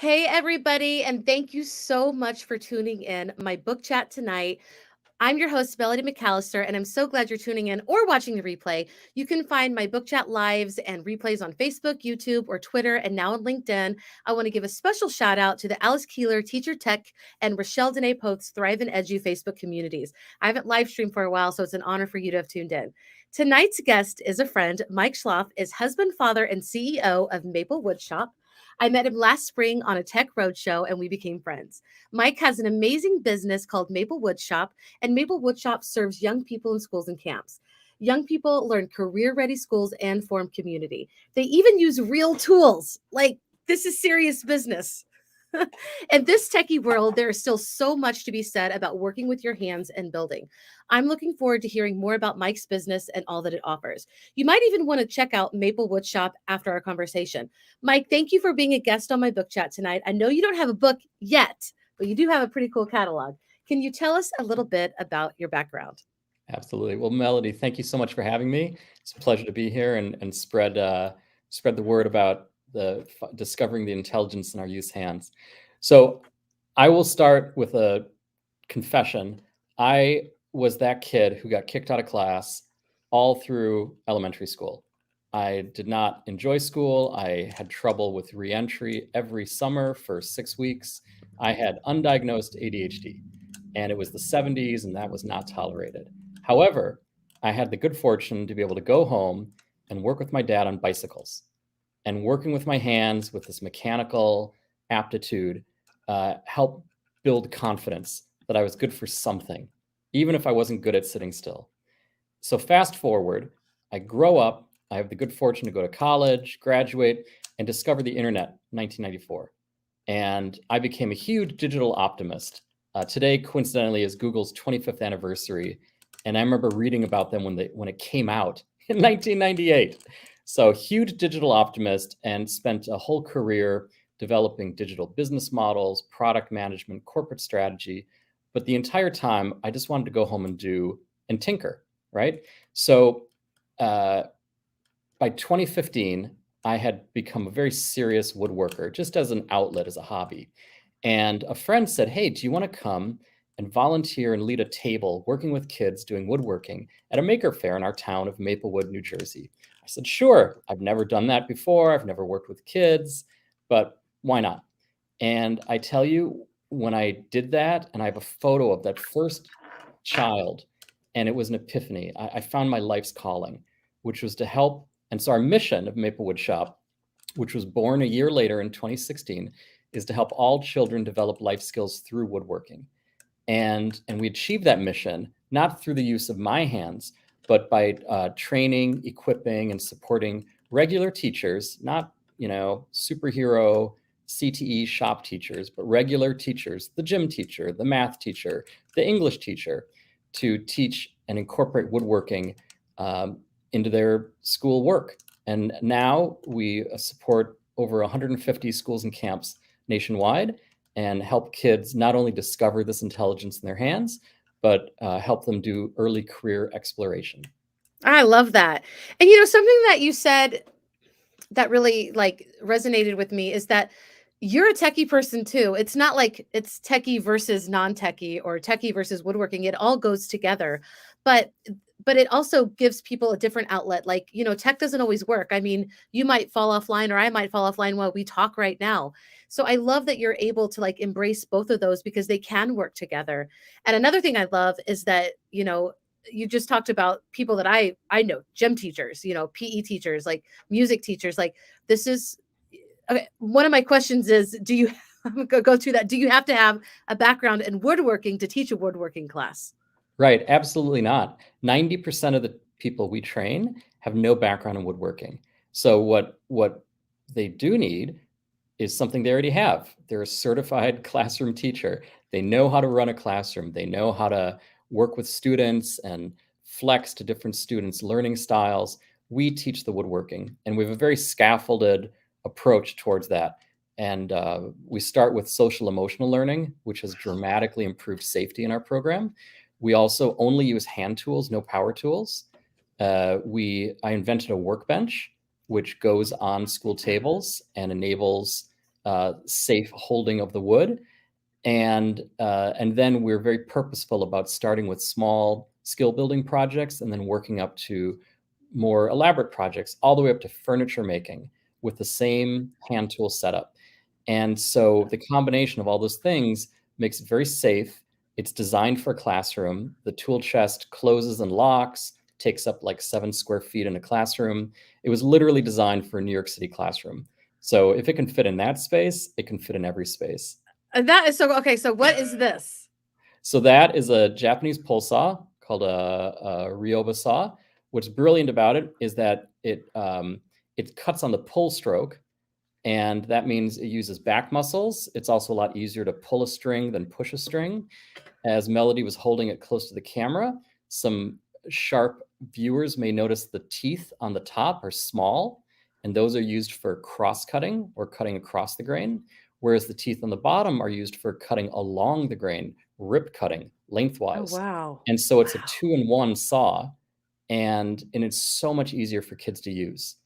Hey, everybody, and thank you so much for tuning in my book chat tonight. I'm your host, Melody McAllister, and I'm so glad you're tuning in or watching the replay. You can find my book chat lives and replays on Facebook, YouTube, or Twitter, and now on LinkedIn. I want to give a special shout out to the Alice Keeler, Teacher Tech, and Rochelle Danae Poth's Thrive and Edu Facebook communities. I haven't live streamed for a while, so it's an honor for you to have tuned in. Tonight's guest is a friend. Mike Schloff is husband, father, and CEO of MapleWoodShop. I met him last spring on a tech roadshow and we became friends. Mike has an amazing business called MapleWoodShop, and MapleWoodShop serves young people in schools and camps. Young people learn career-ready schools and form community. They even use real tools. Like, this is serious business. In this techie world, there is still so much to be said about working with your hands and building. I'm looking forward to hearing more about Mike's business and all that it offers. You might even want to check out MapleWoodShop after our conversation. Mike, thank you for being a guest on my book chat tonight. I know you don't have a book yet, but you do have a pretty cool catalog. Can you tell us a little bit about your background? Absolutely. Well, Melody, thank you so much for having me. It's a pleasure to be here and spread the word about discovering the intelligence in our youth's hands. So I will start with a confession. I was that kid who got kicked out of class all through elementary school. I did not enjoy school. I had trouble with reentry every summer for 6 weeks. I had undiagnosed ADHD, and it was the 70s, and that was not tolerated. However, I had the good fortune to be able to go home and work with my dad on bicycles. And working with my hands with this mechanical aptitude helped build confidence that I was good for something, even if I wasn't good at sitting still. So fast forward, I grow up, I have the good fortune to go to college, graduate, and discover the internet in 1994. And I became a huge digital optimist. Today, coincidentally, is Google's 25th anniversary. And I remember reading about them when it came out in 1998. So huge digital optimist, and spent a whole career developing digital business models, product management, corporate strategy. But the entire time, I just wanted to go home and tinker, right? So by 2015, I had become a very serious woodworker, just as an outlet, as a hobby. And a friend said, "Hey, do you want to come and volunteer and lead a table working with kids doing woodworking at a maker fair in our town of Maplewood, New Jersey?" I said, "Sure. I've never done that before. I've never worked with kids, but why not?" And I tell you, when I did that, and I have a photo of that first child, and it was an epiphany. I found my life's calling, which was to help. And so our mission of Maplewood Shop, which was born a year later in 2016, is to help all children develop life skills through woodworking. And we achieve that mission not through the use of my hands, but by training, equipping, and supporting regular teachers, not superhero CTE shop teachers, but regular teachers, the gym teacher, the math teacher, the English teacher, to teach and incorporate woodworking into their school work. And now we support over 150 schools and camps nationwide, and help kids not only discover this intelligence in their hands, but help them do early career exploration. I love that. And something that you said that really resonated with me is that you're a techie person too. It's not like it's techie versus non-techie or techie versus woodworking. It all goes together. But it also gives people a different outlet. Like, tech doesn't always work. I mean, you might fall offline or I might fall offline while we talk right now. So I love that you're able to embrace both of those because they can work together. And another thing I love is that, you just talked about people that I know, gym teachers, PE teachers, like music teachers. Like, this is okay. One of my questions is, do you go through that? Do you have to have a background in woodworking to teach a woodworking class? Right, absolutely not. 90% of the people we train have no background in woodworking. So what they do need is something they already have. They're a certified classroom teacher. They know how to run a classroom. They know how to work with students and flex to different students' learning styles. We teach the woodworking, and we have a very scaffolded approach towards that. And we start with social emotional learning, which has dramatically improved safety in our program. We also only use hand tools, no power tools. I invented a workbench, which goes on school tables and enables safe holding of the wood. And then we're very purposeful about starting with small skill building projects and then working up to more elaborate projects, all the way up to furniture making with the same hand tool setup. And so the combination of all those things makes it very safe. It's designed for a classroom. The tool chest closes and locks, takes up like 7 square feet in a classroom. It was literally designed for a New York City classroom. So if it can fit in that space, it can fit in every space. That is so okay. So what is this? So that is a Japanese pole saw called a Ryoba saw. What's brilliant about it is that it cuts on the pull stroke, and that means it uses back muscles. It's also a lot easier to pull a string than push a string. As Melody was holding it close to the camera, some sharp viewers may notice the teeth on the top are small, and those are used for cross-cutting or cutting across the grain, whereas the teeth on the bottom are used for cutting along the grain, rip cutting Oh, lengthwise. wow. And so it's a Wow. 2-in-1 saw, and it's so much easier for kids to use.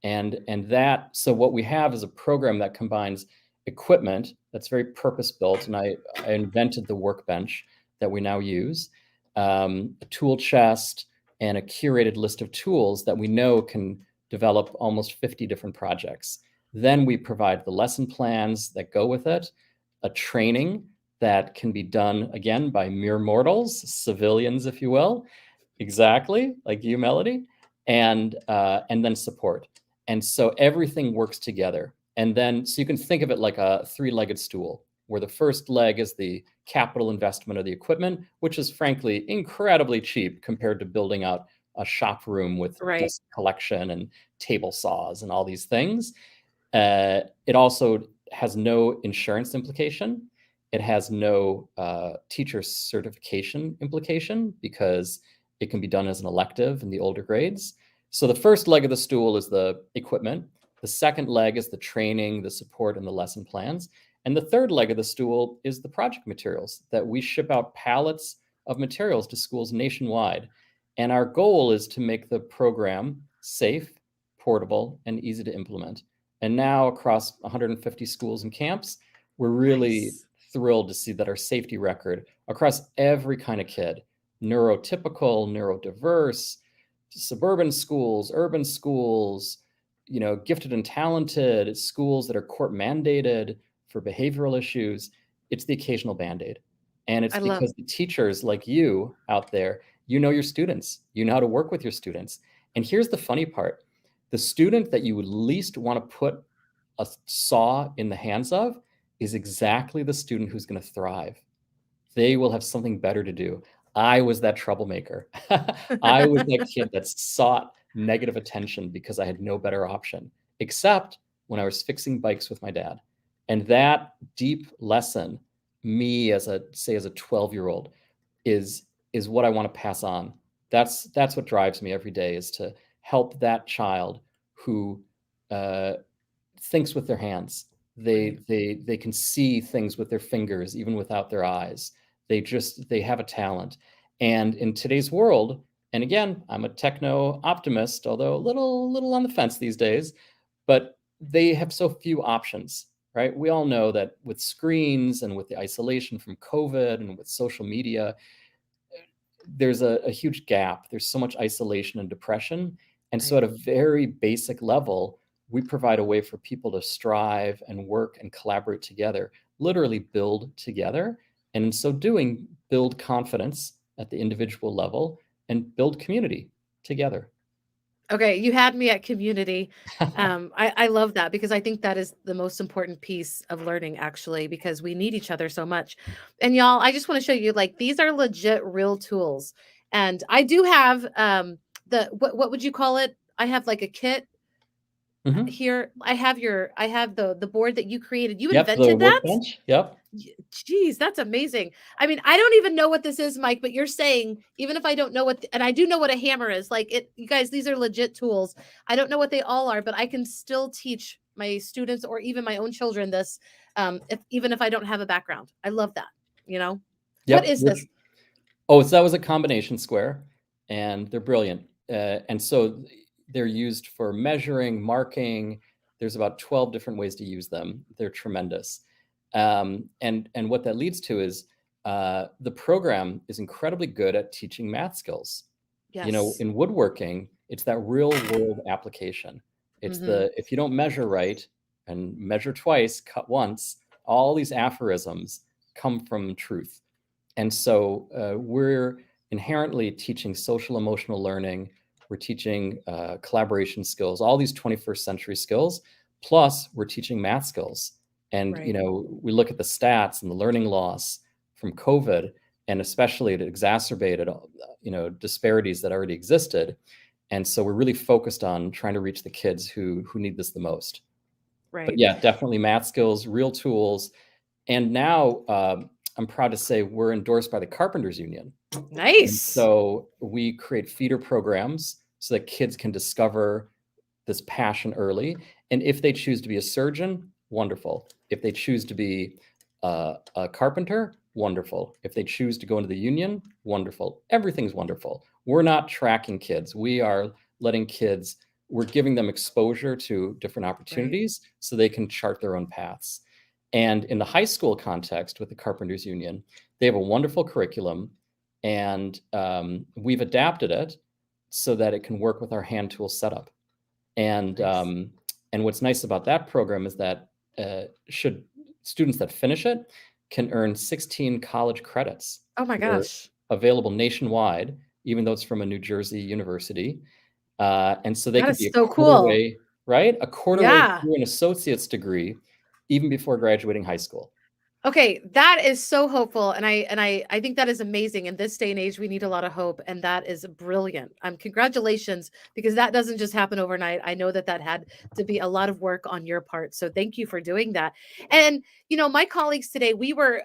And that, so what we have is a program that combines equipment that's very purpose-built, and I invented the workbench that we now use, a tool chest, and a curated list of tools that we know can develop almost 50 different projects. Then we provide the lesson plans that go with it, a training that can be done, again, by mere mortals, civilians, if you will, exactly, like you, Melody, and then support. And so everything works together. And then, so you can think of it like a 3-legged stool, where the first leg is the capital investment of the equipment, which is frankly incredibly cheap compared to building out a shop room with Right. dust collection and table saws and all these things. It also has no insurance implication. It has no teacher certification implication because it can be done as an elective in the older grades. So the first leg of the stool is the equipment. The second leg is the training, the support, and the lesson plans. And the third leg of the stool is the project materials that we ship out pallets of materials to schools nationwide. And our goal is to make the program safe, portable, and easy to implement. And now across 150 schools and camps, we're really Nice. thrilled to see that our safety record across every kind of kid, neurotypical, neurodiverse, suburban schools, urban schools, gifted and talented, schools that are court mandated for behavioral issues, it's the occasional Band-Aid. And it's I love because the teachers like you out there, you know your students, you know how to work with your students. And here's the funny part. The student that you would least want to put a saw in the hands of is exactly the student who's going to thrive. They will have something better to do. I was that troublemaker. I was that kid that sought negative attention because I had no better option, except when I was fixing bikes with my dad. And that deep lesson, me as a 12-year-old, is what I want to pass on. That's what drives me every day, is to help that child who thinks with their hands. Right. They can see things with their fingers, even without their eyes. They have a talent. And in today's world, and again, I'm a techno optimist, although a little on the fence these days, but they have so few options, right? We all know that with screens and with the isolation from COVID and with social media, there's a huge gap. There's so much isolation and depression. And so Right. at a very basic level, we provide a way for people to strive and work and collaborate together, literally build together. And in so doing, build confidence at the individual level and build community together. Okay, you had me at community. I love that because I think that is the most important piece of learning, actually, because we need each other so much. And y'all, I just want to show you, like, these are legit real tools. And I do have the what would you call it? I have like a kit Mhm. here. I have the board that you created. You Yep, the invented that? workbench. Yep. Geez, that's amazing. I mean, I don't even know what this is, Mike, but you're saying even if I don't know and I do know what a hammer is, like you guys, these are legit tools. I don't know what they all are, but I can still teach my students or even my own children this, even if I don't have a background. I love that. You know, what Yep. is this? Oh, so that was a combination square, and they're brilliant. And so they're used for measuring, marking. there's about 12 different ways to use them. They're tremendous. And what that leads to is the program is incredibly good at teaching math skills. Yes. In woodworking, it's that real world application. It's if you don't measure right and measure twice, cut once, all these aphorisms come from truth. And so we're inherently teaching social emotional learning. We're teaching collaboration skills, all these 21st century skills, plus we're teaching math skills. And, Right. We look at the stats and the learning loss from COVID, and especially it exacerbated, disparities that already existed. And so we're really focused on trying to reach the kids who need this the most. But Right. yeah, definitely math skills, real tools. And now I'm proud to say we're endorsed by the Carpenters Union. And Nice. so we create feeder programs so that kids can discover this passion early. And if they choose to be a surgeon, wonderful. If they choose to be a carpenter, wonderful. If they choose to go into the union, wonderful. Everything's wonderful. We're not tracking kids. We are letting kids, we're giving them exposure to different opportunities so they can chart their own paths. And in the high school context with the Carpenters Union, they have a wonderful curriculum, and we've adapted it so that it can work with our hand tool setup. And Nice. and what's nice about that program is that should students that finish it can earn 16 college credits. Oh my They're gosh. available nationwide, even though it's from a New Jersey university. And so they That could is be a so quarter cool. way, right? A quarter way Yeah. through an associate's degree, even before graduating high school. Okay, that is so hopeful, and I think that is amazing. In this day and age, we need a lot of hope, and that is brilliant. Congratulations, because that doesn't just happen overnight. I know that had to be a lot of work on your part. So thank you for doing that. And my colleagues today,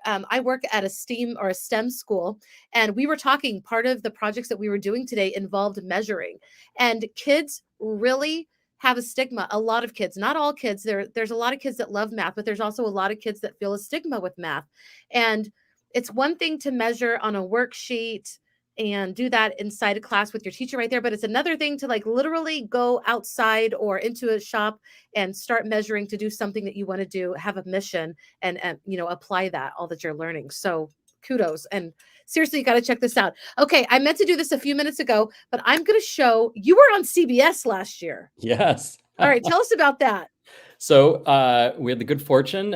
I work at a STEAM or a STEM school, and we were talking. Part of the projects that we were doing today involved measuring, and kids really have a stigma. A lot of kids, not all kids. There's a lot of kids that love math, but there's also a lot of kids that feel a stigma with math. And it's one thing to measure on a worksheet and do that inside a class with your teacher right there, but it's another thing to like literally go outside or into a shop and start measuring to do something that you want to do, have a mission, and apply all that you're learning. So kudos. And seriously, you got to check this out. Okay, I meant to do this a few minutes ago, but I'm going to show you were on CBS last year. Yes. All right, tell us about that. So we had the good fortune.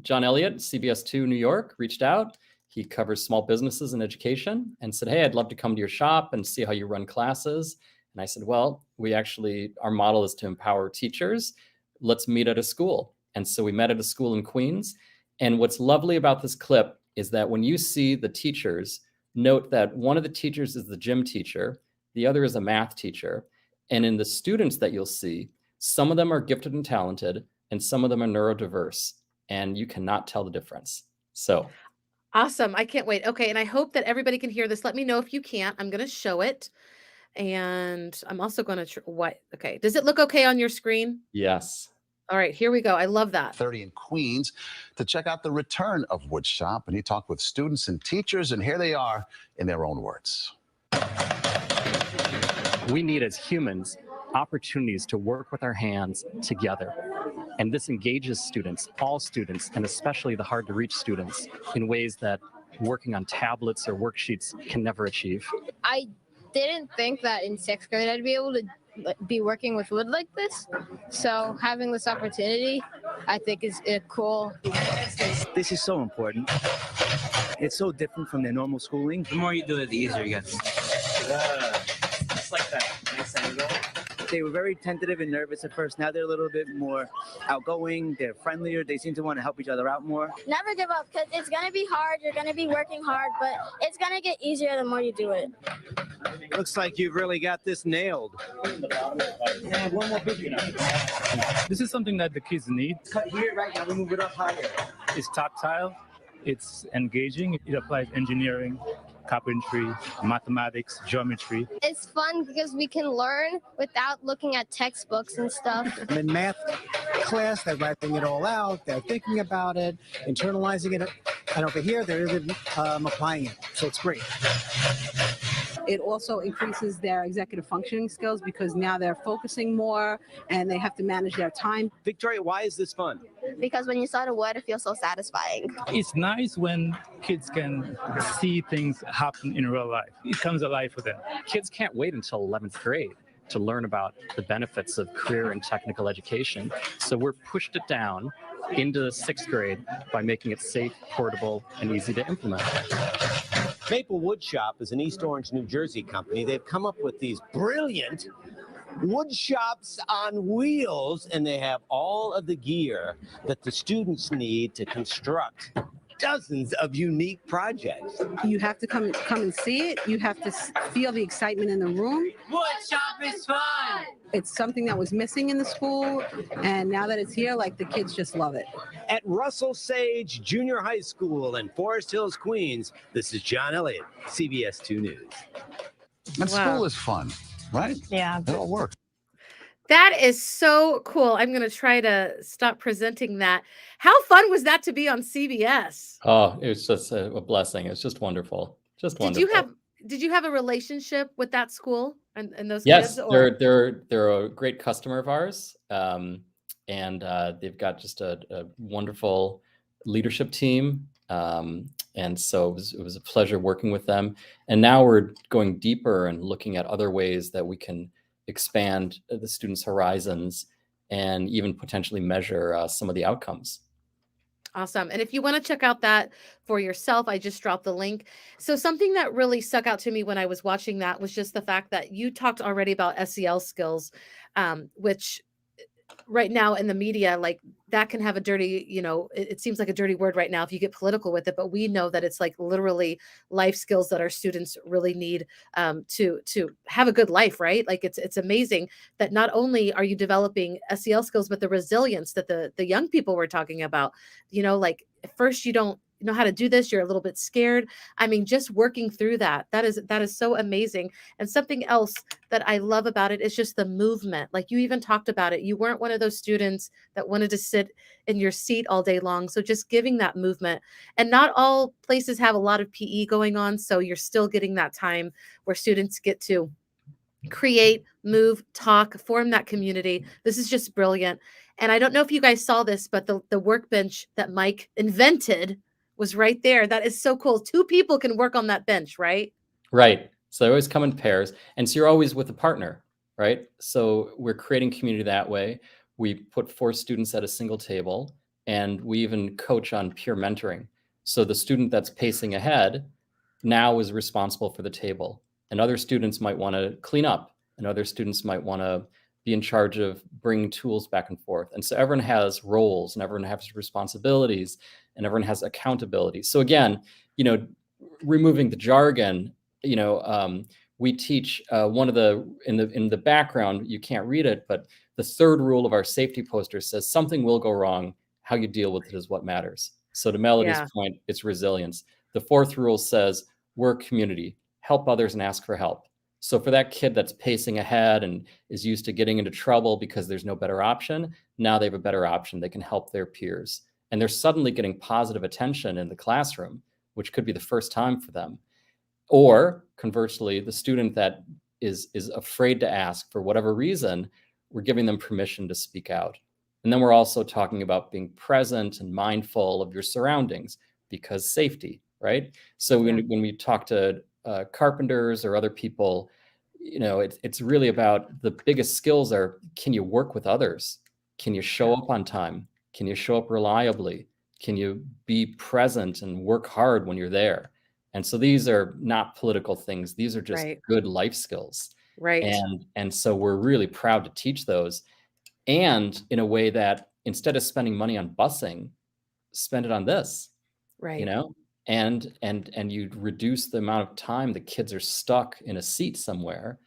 John Elliott, CBS2 New York, reached out. He covers small businesses and education and said, "Hey, I'd love to come to your shop and see how you run classes." And I said, "Well, our model is to empower teachers. Let's meet at a school." And so we met at a school in Queens. And what's lovely about this clip is that when you see the teachers, note that one of the teachers is the gym teacher, the other is a math teacher. And in the students that you'll see, some of them are gifted and talented, and some of them are neurodiverse, and you cannot tell the difference. So Awesome. I can't wait. Okay, and I hope that everybody can hear this. Let me know if you can't. I'm going to show it. And I'm also going to what? Okay. Does it look okay on your screen? yes. All right, here we go. I love that. 30 in Queens to check out the return of Woodshop. And he talked with students and teachers, and here they are in their own words. We need, as humans, opportunities to work with our hands together. And this engages students, all students, and especially the hard to reach students, in ways that working on tablets or worksheets can never achieve. I didn't think that in 6th grade I'd be able to be working with wood like this. So having this opportunity, I think is cool. This is so important. It's so different from their normal schooling. The more you do it, the easier it gets. Just like that. Nice angle. They were very tentative and nervous at first. Now they're a little bit more outgoing. They're friendlier. They seem to want to help each other out more. Never give up, because it's going to be hard. You're going to be working hard, but it's going to get easier the more you do it. Looks like you've really got this nailed. Yeah, one more big enough. This is something that the kids need. Cut here, right now we move it up higher. It's tactile, it's engaging, it applies engineering, carpentry, mathematics, geometry. It's fun because we can learn without looking at textbooks and stuff. I'm in math class, they're writing it all out, they're thinking about it, internalizing it, and over here they're even applying it, so it's great. It also increases their executive functioning skills because now they're focusing more and they have to manage their time. Victoria, why is this fun? Because when you saw the wood, it feels so satisfying. It's nice when kids can see things happen in real life. It comes alive for them. Kids can't wait until 11th grade to learn about the benefits of career and technical education. So we're pushed it down into the 6th grade by making it safe, portable, and easy to implement. MapleWoodShop is an East Orange, New Jersey company. They've come up with these brilliant wood shops on wheels, and they have all of the gear that the students need to construct dozens of unique projects. You have to come and see it. You have to feel the excitement in the room. Wood shop is fun! It's something that was missing in the school, and now that it's here, like, the kids just love it. At Russell Sage Junior High School in Forest Hills, Queens, this is John Elliott, CBS 2 News. And school is fun, right? Yeah. It all works. That is so cool. I'm going to try to stop presenting that. How fun was that to be on CBS? Oh, it was just a blessing. It's just wonderful. Just wonderful. Did you have a relationship with that school and those Yes, kids? Or? they're a great customer of ours, and they've got just a wonderful leadership team, and so it was a pleasure working with them. And now we're going deeper and looking at other ways that we can expand the students' horizons and even potentially measure some of the outcomes. Awesome. And if you want to check out that for yourself, I just dropped the link. So something that really stuck out to me when I was watching that was just the fact that you talked already about SEL skills, which right now in the media, like, that can have a dirty, it seems like a dirty word right now if you get political with it, but we know that it's like literally life skills that our students really need to have a good life, right? Like, it's amazing that not only are you developing SEL skills, but the resilience that the young people were talking about, like, at first you don't know how to do this, you're a little bit scared. I mean, just working through that is so amazing. And something else that I love about it is just the movement. Like, you even talked about it. You weren't one of those students that wanted to sit in your seat all day long. So just giving that movement, and not all places have a lot of PE going on. So you're still getting that time where students get to create, move, talk, form that community. This is just brilliant. And I don't know if you guys saw this, but the workbench that Mike invented was right there. That is so cool. 2 people can work on that bench, right? Right. So they always come in pairs. And so you're always with a partner, right? So we're creating community that way. We put 4 students at a single table, and we even coach on peer mentoring. So the student that's pacing ahead now is responsible for the table. And other students might want to clean up, and other students might want to be in charge of bringing tools back and forth. And so everyone has roles, and everyone has responsibilities, and everyone has accountability. So again, removing the jargon, we teach one of in the background, you can't read it, but the 3rd rule of our safety poster says something will go wrong. How you deal with it is what matters. So to Melody's point, it's resilience. The 4th rule says we're community, help others and ask for help. So for that kid that's pacing ahead and is used to getting into trouble because there's no better option, now they have a better option. They can help their peers. And they're suddenly getting positive attention in the classroom, which could be the first time for them. Or conversely, the student that is afraid to ask for whatever reason, we're giving them permission to speak out. And then we're also talking about being present and mindful of your surroundings, because safety, right? So when we talk to carpenters or other people, it's really about the biggest skills are, can you work with others? Can you show up on time? Can you show up reliably? Can you be present and work hard when you're there? And so these are not political things. These are just good life skills. Right. And so we're really proud to teach those, and in a way that instead of spending money on busing, spend it on this. Right. And you reduce the amount of time the kids are stuck in a seat somewhere,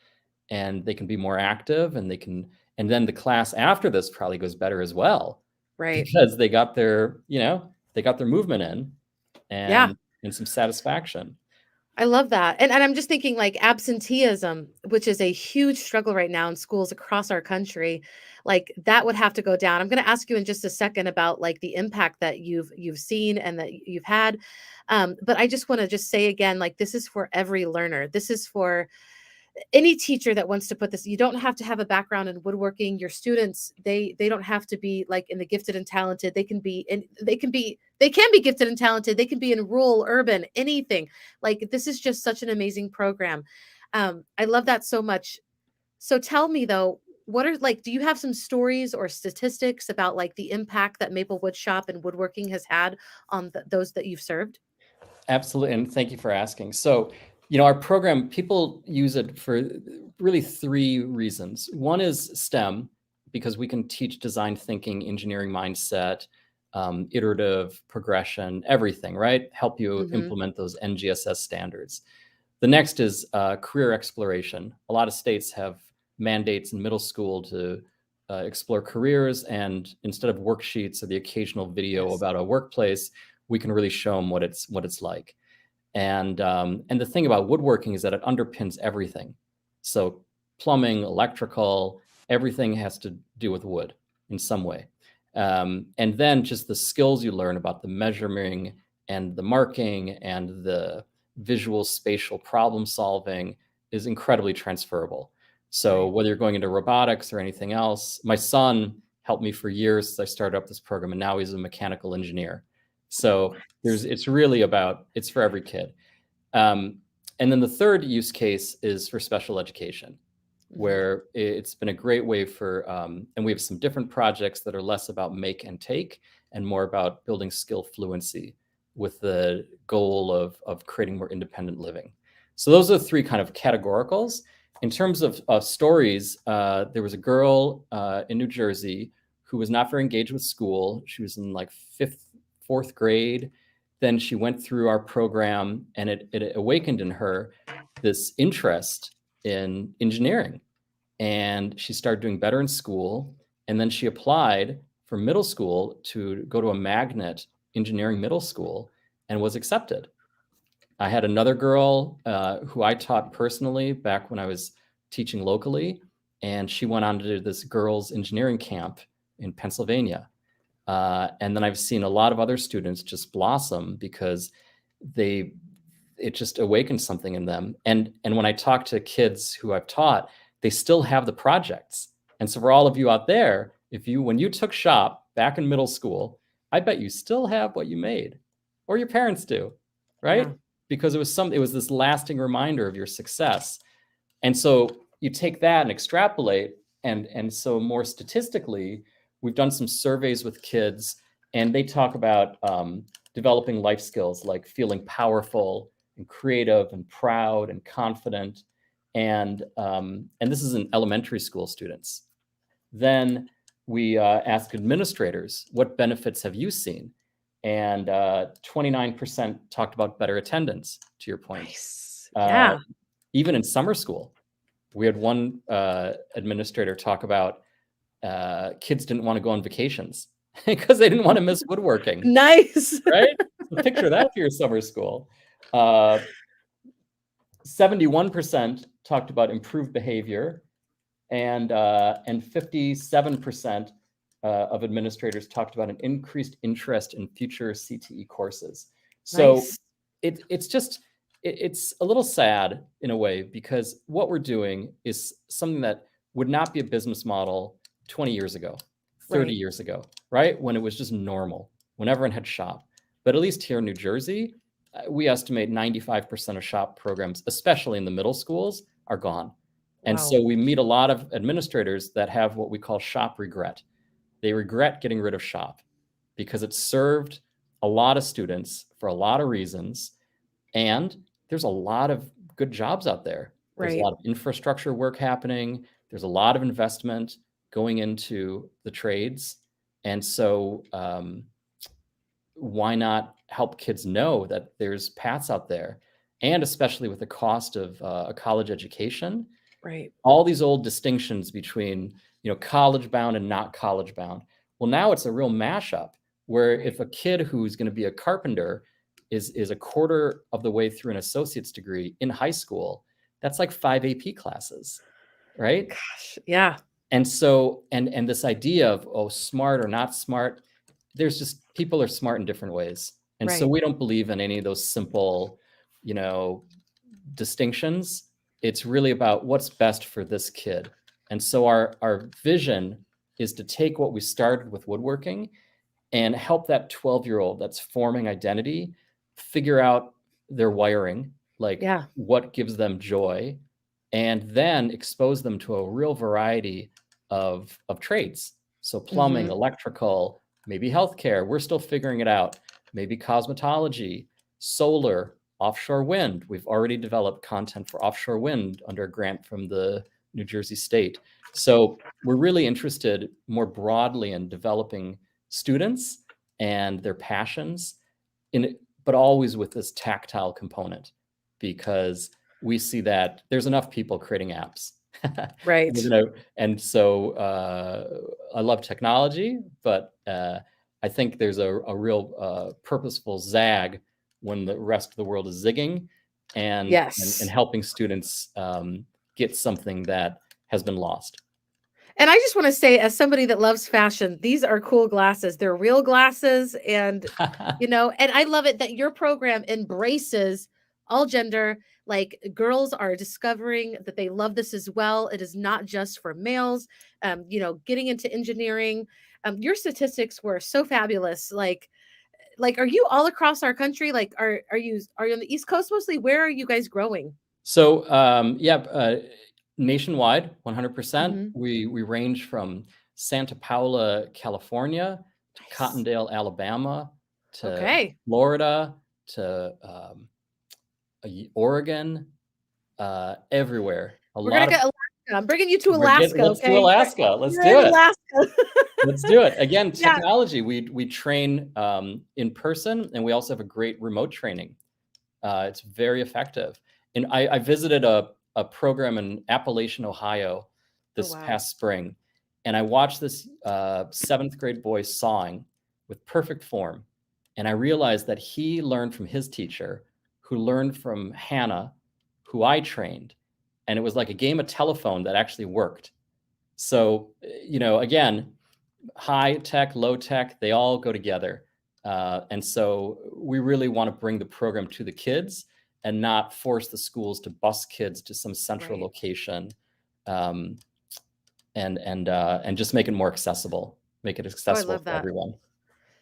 and they can be more active, and then the class after this probably goes better as well. Right. Because they got their movement in and some satisfaction. I love that. And I'm just thinking like absenteeism, which is a huge struggle right now in schools across our country, like that would have to go down. I'm going to ask you in just a second about like the impact that you've seen and that you've had. But I just want to just say again, like this is for every learner. This is for any teacher that wants to put this. You don't have to have a background in woodworking. Your students, they don't have to be like in the gifted and talented. They can be in they can be gifted and talented. They can be in rural, urban, anything. Like this is just such an amazing program. I love that so much. So tell me though, what are like, do you have some stories or statistics about like the impact that Maple Wood Shop and woodworking has had on those that you've served? Absolutely, and thank you for asking. So, our program, people use it for really three reasons. One is STEM, because we can teach design thinking, engineering mindset, iterative progression, everything, right? Help you Hmm. implement those NGSS standards. The next is career exploration. A lot of states have mandates in middle school to explore careers, and instead of worksheets or the occasional video Yes. about a workplace, we can really show them what it's like. And the thing about woodworking is that it underpins everything. So plumbing, electrical, everything has to do with wood in some way. And then just the skills you learn about the measuring and the marking and the visual spatial problem solving is incredibly transferable. So Right. whether you're going into robotics or anything else, my son helped me for years since I started up this program, and now he's a mechanical engineer. So it's really about, it's for every kid. Um, and then the third use case is for special education, Mhm. where it's been a great way for, and we have some different projects that are less about make and take and more about building skill fluency with the goal of creating more independent living. So those are the three kind of categoricals. In terms of stories, there was a girl in New Jersey who was not very engaged with school. She was in like fourth grade. Then she went through our program, and it awakened in her this interest in engineering. And she started doing better in school. And then she applied for middle school to go to a magnet engineering middle school and was accepted. I had another girl who I taught personally back when I was teaching locally, and she went on to do this girls' engineering camp in Pennsylvania. And then I've seen a lot of other students just blossom because it just awakened something in them. And when I talk to kids who I've taught, they still have the projects. And so for all of you out there, when you took shop back in middle school, I bet you still have what you made, or your parents do, Yeah. right? Because it was this lasting reminder of your success. And so you take that and extrapolate, and so more statistically, we've done some surveys with kids, and they talk about developing life skills like feeling powerful and creative and proud and confident, and this is in elementary school students. Then we ask administrators, what benefits have you seen? And 29% talked about better attendance, to your point. Nice. Uh, Yeah. Even in summer school, we had one administrator talk about kids didn't want to go on vacations because they didn't want to miss woodworking, Nice. right? So picture that for your summer school. 71% talked about improved behavior, and 57% of administrators talked about an increased interest in future CTE courses. So Nice. it's a little sad in a way, because what we're doing is something that would not be a business model 20 years ago, 30 Right. years ago, right? When it was just normal, when everyone had shop. But at least here in New Jersey, we estimate 95% of shop programs, especially in the middle schools, are gone. And Wow. so we meet a lot of administrators that have what we call shop regret. They regret getting rid of shop because it served a lot of students for a lot of reasons. And there's a lot of good jobs out there. There's a Right. lot of infrastructure work happening. There's a lot of investment going into the trades. And so why not help kids know that there's paths out there? And especially with the cost of a college education, Right. all these old distinctions between, college bound and not college bound. Well, now it's a real mashup where Right. if a kid who's going to be a carpenter is a quarter of the way through an associate's degree in high school. That's like 5 AP classes, right? Gosh, yeah. And so, and this idea of, oh, smart or not smart, there's just, people are smart in different ways. And so Right. we don't believe in any of those simple, distinctions. It's really about what's best for this kid. And so our vision is to take what we started with woodworking and help that 12-year-old that's forming identity figure out their wiring, like Yeah. what gives them joy, and then expose them to a real variety of trades. So plumbing, Mhm. electrical, maybe healthcare, we're still figuring it out, maybe cosmetology, solar, offshore wind. We've already developed content for offshore wind under a grant from the New Jersey state. So we're really interested more broadly in developing students and their passions, but always with this tactile component, because we see that there's enough people creating apps. Right. And so I love technology, but I think there's a real purposeful zag when the rest of the world is zigging, and Yes. helping students get something that has been lost. And I just want to say, as somebody that loves fashion, these are cool glasses. They're real glasses. And, and I love it that your program embraces all gender. Like, girls are discovering that they love this as well. It is not just for males, getting into engineering. Your statistics were so fabulous. Like, are you all across our country? Like, are you on the East Coast mostly? Where are you guys growing? So nationwide, 100%. Mhm. We range from Santa Paula, California, to Nice. Cottondale, Alabama, to Okay. Florida, to Oregon, everywhere. We're gonna get Alaska. I'm bringing you to Alaska. Let's do Okay. Alaska. Let's You're do in it. Alaska. Let's do it. Again, Yeah. technology. We train in person, and we also have a great remote training. It's very effective. And I visited a program in Appalachian, Ohio this wow. past spring, and I watched this 7th grade boy sawing with perfect form. And I realized that he learned from his teacher, who learned from Hannah, who I trained. And it was like a game of telephone that actually worked. So, again, high tech, low tech, they all go together. And so we really want to bring the program to the kids and not force the schools to bus kids to some central Right. location, and just make it more accessible, make it accessible love for that. everyone.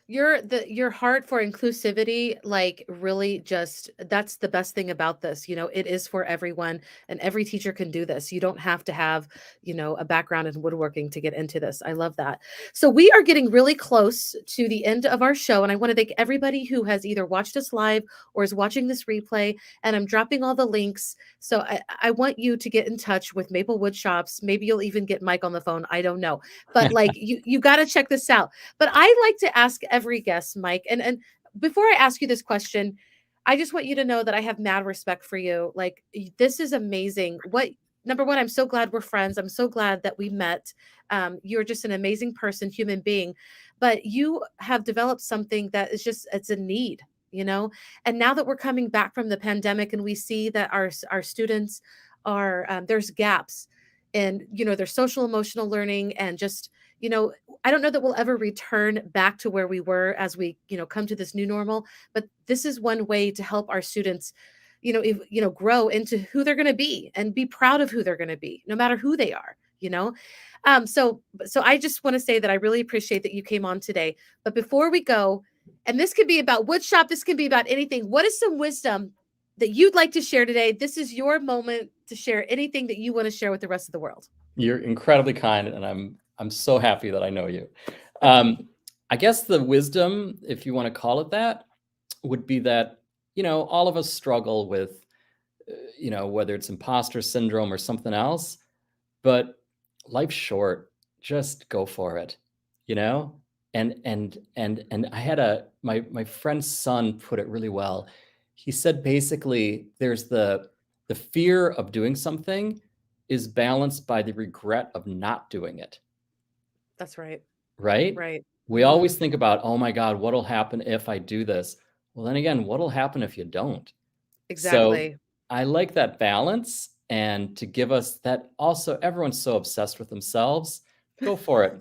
Your heart for inclusivity, like, really, just, that's the best thing about this. It is for everyone, and every teacher can do this. You don't have to have, a background in woodworking to get into this. I love that. So we are getting really close to the end of our show, and I want to thank everybody who has either watched us live or is watching this replay. And I'm dropping all the links. So I want you to get in touch with Maplewood Shops. Maybe you'll even get Mike on the phone. I don't know, but like, you got to check this out. But I like to ask every guest, Mike, and before I ask you this question, I just want you to know that I have mad respect for you. Like, this is amazing. Number one, I'm so glad we're friends. I'm so glad that we met. You're just an amazing person, human being, but you have developed something that is it's a need, and now that we're coming back from the pandemic and we see that our students are, there's gaps in, their social emotional learning, and just, I don't know that we'll ever return back to where we were as we, come to this new normal, but this is one way to help our students, grow into who they're going to be and be proud of who they're going to be, no matter who they are, so I just want to say that I really appreciate that you came on today. But before we go, and this could be about woodshop, this could be about anything, what is some wisdom that you'd like to share today? This is your moment to share anything that you want to share with the rest of the world. You're incredibly kind, and I'm so happy that I know you. I guess the wisdom, if you want to call it that, would be that, all of us struggle with, whether it's imposter syndrome or something else, but life's short. Just go for it, And I had my friend's son put it really well. He said, basically, there's the fear of doing something is balanced by the regret of not doing it. That's right. Right? Right. We always think about, oh my God, what'll happen if I do this? well, then again, what'll happen if you don't? Exactly. So I like that balance, and to give us that also, everyone's so obsessed with themselves. Go for it.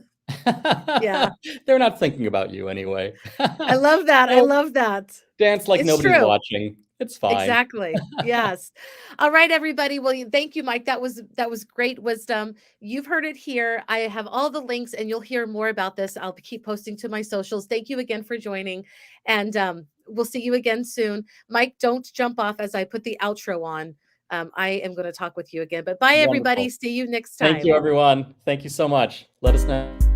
Yeah. They're not thinking about you anyway. I love that. I So love that. dance like It's nobody's true. watching. It's fine. Exactly. Yes. All right, everybody. Well, thank you, Mike. That was great wisdom. You've heard it here. I have all the links, and you'll hear more about this. I'll keep posting to my socials. Thank you again for joining, and we'll see you again soon. Mike, don't jump off as I put the outro on. I am going to talk with you again. But bye, everybody. Wonderful. See you next Thank time. you, everyone. Thank you so much. Let us know.